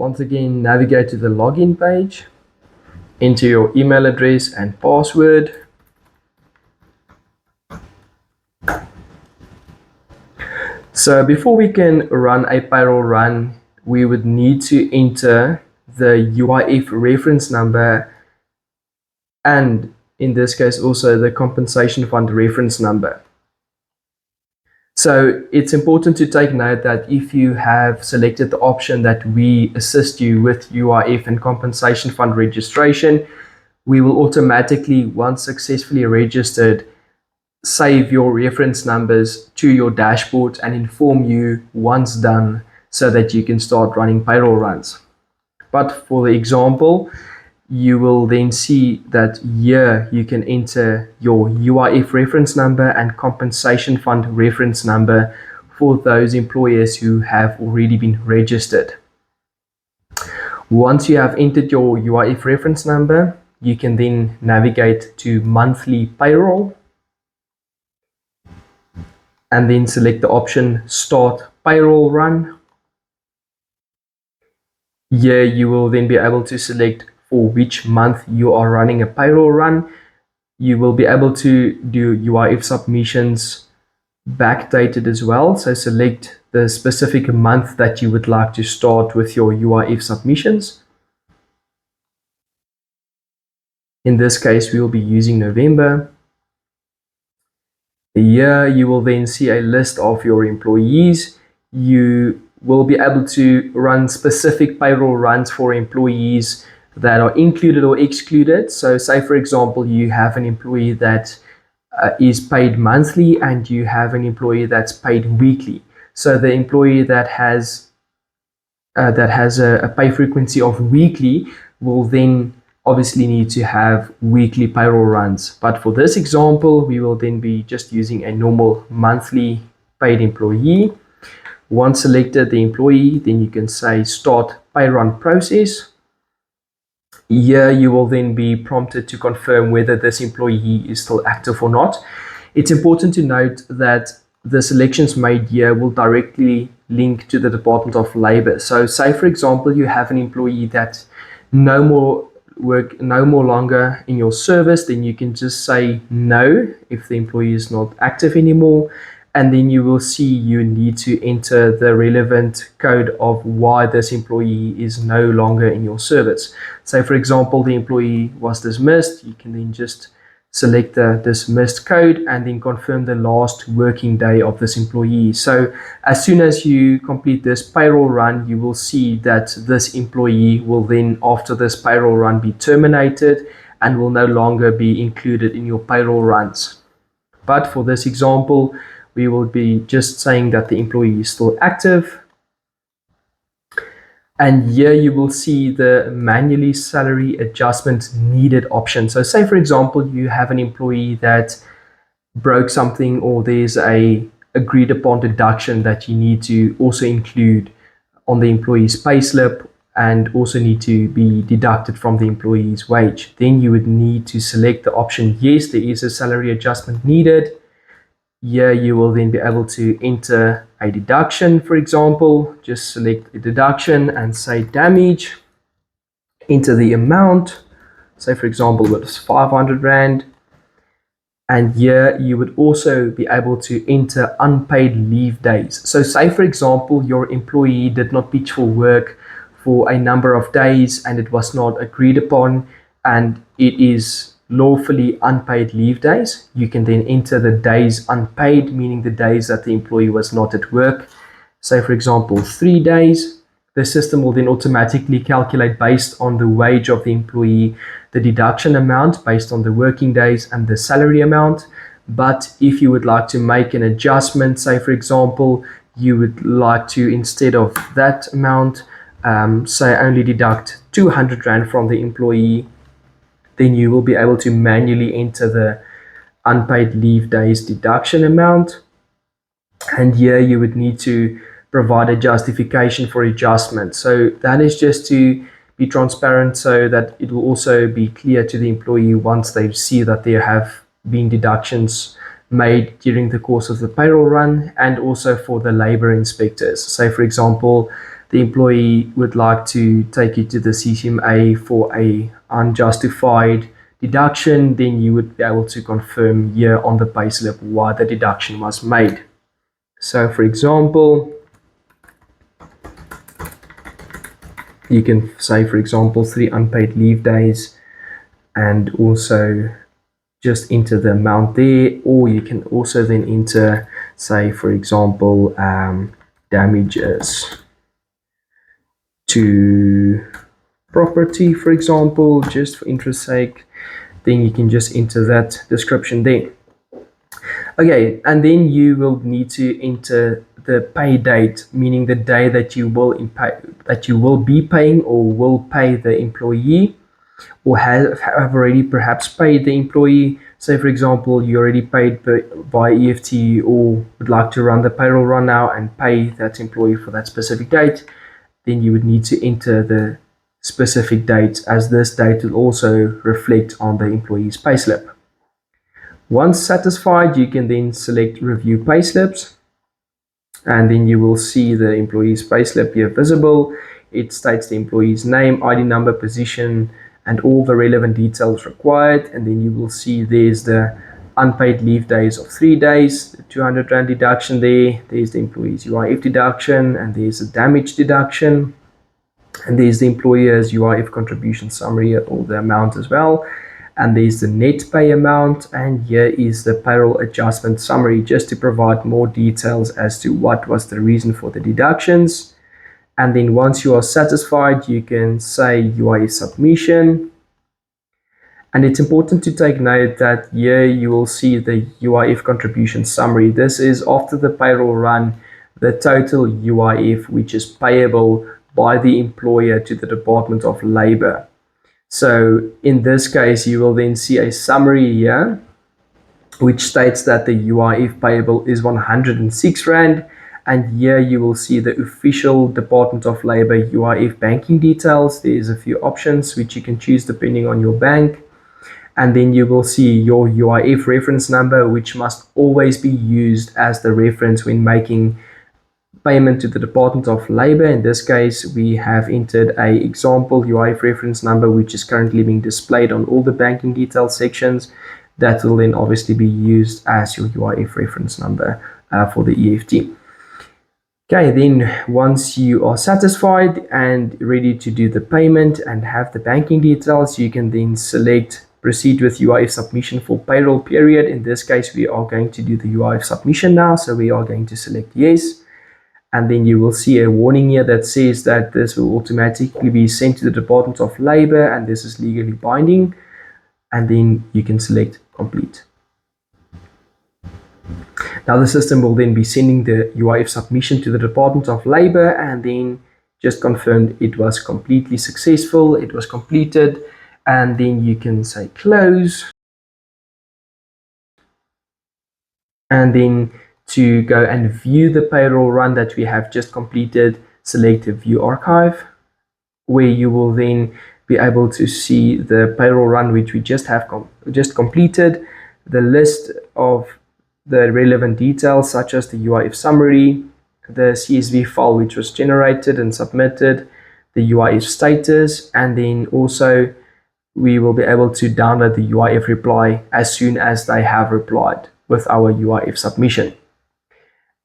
once again navigate to the login page, enter your email address and password. So before we can run a payroll run, we would need to enter the UIF reference number and in this case also the compensation fund reference number. So it's important to take note that if you have selected the option that we assist you with UIF and compensation fund registration, we will automatically, once successfully registered, save your reference numbers to your dashboard and inform you once done so that you can start running payroll runs. But for the example, you will then see that here you can enter your UIF reference number and compensation fund reference number for those employers who have already been registered. Once you have entered your UIF reference number, you can then navigate to monthly payroll and then select the option Start Payroll Run. Here you will then be able to select for which month you are running a payroll run. You will be able to do UIF submissions backdated as well. So select the specific month that you would like to start with your UIF submissions. In this case, we will be using November. Here you will then see a list of your employees. You will be able to run specific payroll runs for employees that are included or excluded. So say for example you have an employee that is paid monthly and you have an employee that's paid weekly. So the employee that has a pay frequency of weekly will then obviously need to have weekly payroll runs. But for this example, we will then be just using a normal monthly paid employee. Once selected the employee, then you can say Start Pay Run Process. Here you will then be prompted to confirm whether this employee is still active or not. It's important to note that the selections made here will directly link to the Department of Labor. So say for example you have an employee that no more longer in your service, then you can just say no if the employee is not active anymore. And then you will see you need to enter the relevant code of why this employee is no longer in your service. So for example, the employee was dismissed. You can then just select the dismissed code and then confirm the last working day of this employee. So as soon as you complete this payroll run, you will see that this employee will then, after this payroll run, be terminated and will no longer be included in your payroll runs. But for this example, we will be just saying that the employee is still active. And here you will see the manually salary adjustment needed option. So say for example, you have an employee that broke something or there's a agreed upon deduction that you need to also include on the employee's payslip and also need to be deducted from the employee's wage. Then you would need to select the option, yes, there is a salary adjustment needed. Here you will then be able to enter a deduction, for example. Just select a deduction and say damage. Enter the amount. Say for example it was 500 Rand. And here you would also be able to enter unpaid leave days. So say for example your employee did not pitch for work for a number of days and it was not agreed upon and it is lawfully unpaid leave days. You can then enter the days unpaid, meaning the days that the employee was not at work. Say for example 3 days. The system will then automatically calculate based on the wage of the employee the deduction amount based on the working days and the salary amount. But if you would like to make an adjustment, say for example you would like to, instead of that amount, say only deduct 200 Rand from the employee, then you will be able to manually enter the unpaid leave days deduction amount. And here you would need to provide a justification for adjustment. So that is just to be transparent so that it will also be clear to the employee once they see that there have been deductions made during the course of the payroll run, and also for the labor inspectors. Say for example, the employee would like to take you to the CCMA for a unjustified deduction, then you would be able to confirm here on the payslip why the deduction was made. So for example, you can say, for example, 3 unpaid leave days and also just enter the amount there, or you can also then enter, say, for example, damages to property, for example, just for interest sake. Then you can just enter that description there. Okay, and then you will need to enter the pay date, meaning the day that you will be paying or will pay the employee, or have already perhaps paid the employee. Say, for example, you already paid by EFT or would like to run the payroll run now and pay that employee for that specific date, then you would need to enter the specific date, as this date will also reflect on the employee's payslip. Once satisfied, you can then select Review Payslips, and then you will see the employee's payslip here visible. It states the employee's name, ID number, position, and all the relevant details required. And then you will see there's the unpaid leave days of 3 days, the 200 Rand deduction there. There's the employee's UIF deduction, and there's a damage deduction. And there's the employer's UIF contribution summary, or the amount as well. And there's the net pay amount, and here is the payroll adjustment summary, just to provide more details as to what was the reason for the deductions. And then once you are satisfied, you can say UIF submission. And it's important to take note that here you will see the UIF contribution summary. This is after the payroll run, the total UIF which is payable by the employer to the Department of Labor. So in this case, you will then see a summary here, which states that the UIF payable is 106 Rand. And here you will see the official Department of Labor UIF banking details. There's a few options which you can choose depending on your bank. And then you will see your UIF reference number, which must always be used as the reference when making payment to the Department of Labor. In this case, we have entered a example UIF reference number, which is currently being displayed on all the banking details sections. That will then obviously be used as your UIF reference number for the EFT. Okay, then once you are satisfied and ready to do the payment and have the banking details, you can then select proceed with UIF submission for payroll period. In this case, we are going to do the UIF submission now, so we are going to select yes. And then you will see a warning here that says that this will automatically be sent to the Department of Labor and this is legally binding. And then you can select complete. Now the system will then be sending the UIF submission to the Department of Labor and then just confirm it was completely successful, it was completed, and then you can say close. And then to go and view the payroll run that we have just completed, select View Archive, where you will then be able to see the payroll run which we just completed, the list of the relevant details such as the UIF summary, the CSV file which was generated and submitted, the UIF status, and then also we will be able to download the UIF reply as soon as they have replied with our UIF submission.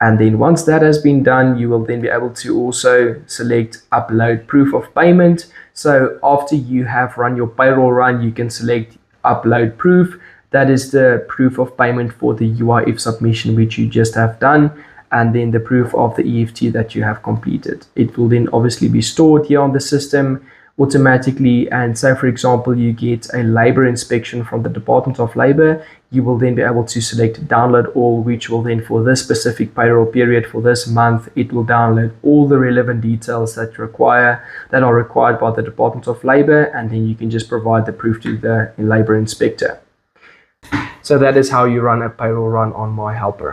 And then once that has been done, you will then be able to also select upload proof of payment. So after you have run your payroll run, you can select upload proof. That is the proof of payment for the UIF submission which you just have done, and then the proof of the EFT that you have completed. It will then obviously be stored here on the system automatically, and say for example you get a labor inspection from the Department of Labor, you will then be able to select download all, which will then for this specific payroll period for this month, it will download all the relevant details that are required by the Department of Labor, and then you can just provide the proof to the labor inspector. So that is how you run a payroll run on MyHelper.